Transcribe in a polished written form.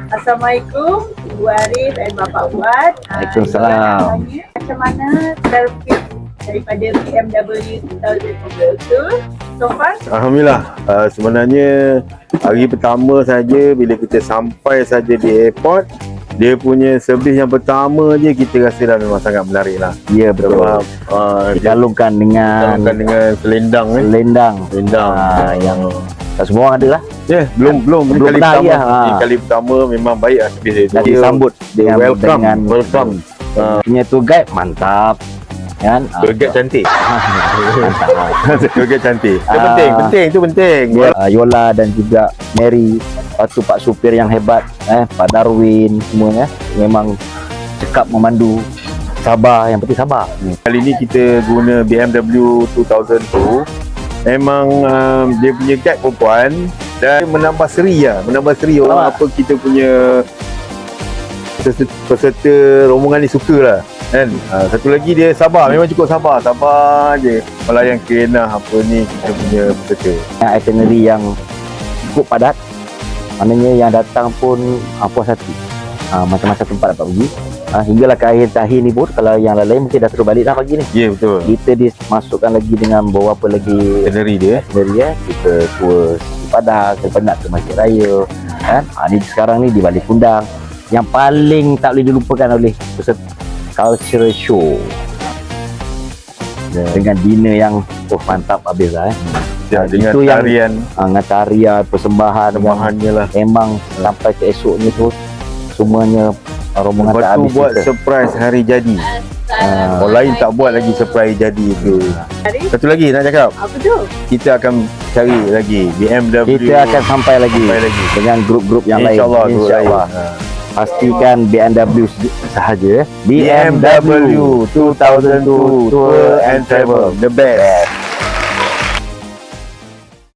Assalamualaikum, Ibu Arif dan Bapak Fuad. Waalaikumsalam. Macam mana servis daripada BMW 2022 so far? Alhamdulillah. Sebenarnya hari pertama saja bila kita sampai saja di airport, dia punya servis yang pertama je kita rasa dah memang sangat menarik lah. Ya, betul. Sebab Dikalungkan dengan selendang selendang yang tak semua orang ada lah. Ya, belum Belum kali pernah, pertama. ya. Ini kali pertama memang baik lah servis dia. Dan disambut dengan welcome. punya tour guide mantap kan. Tour guide cantik. Mantap. Tour guide cantik. Itu penting, itu penting. Yola dan juga Mary, lepas tu Pak Supir yang hebat, Pak Darwin semuanya memang cekap memandu, sabar, yang penting sabar. Kali ni kita guna BMW 2002. Memang dia punya guide perempuan dan menambah seri lah, orang apa kita punya peserta rombongan ni suka lah kan. Satu lagi dia sabar, memang cukup sabar je melayan kerana apa ni kita punya peserta. Itinerary yang cukup padat, maknanya yang datang pun puas hati, macam-macam tempat dapat pergi. Hinggalah ke akhir tahun ni pun, kalau yang lain mungkin dah terus balik dah pagi ni. Ya, betul. Kita dimasukkan lagi dengan beberapa lagi Itinerary dia. Kita tour di Padang, kita nak ke Masjid Raya kan. Ni sekarang ni di Balik Kundang, yang paling tak boleh dilupakan oleh peserta cultural show dengan dinner yang mantap habis lah Ya, dengan itu tarian, dengan tarian, persembahan bahannya lah. memang sampai ke esok ni tu semuanya rombongan Lepas tak tu habis buat cerita. surprise hari jadi. Orang lain tak buat lagi surprise jadi tu. Satu lagi nak cakap, Apa tu? kita akan cari lagi BMW. Kita akan sampai lagi dengan grup-grup yang lain, InsyaAllah. insyaAllah. Pastikan BMW sahaja. BMW 2002 Tour and Travel, the best.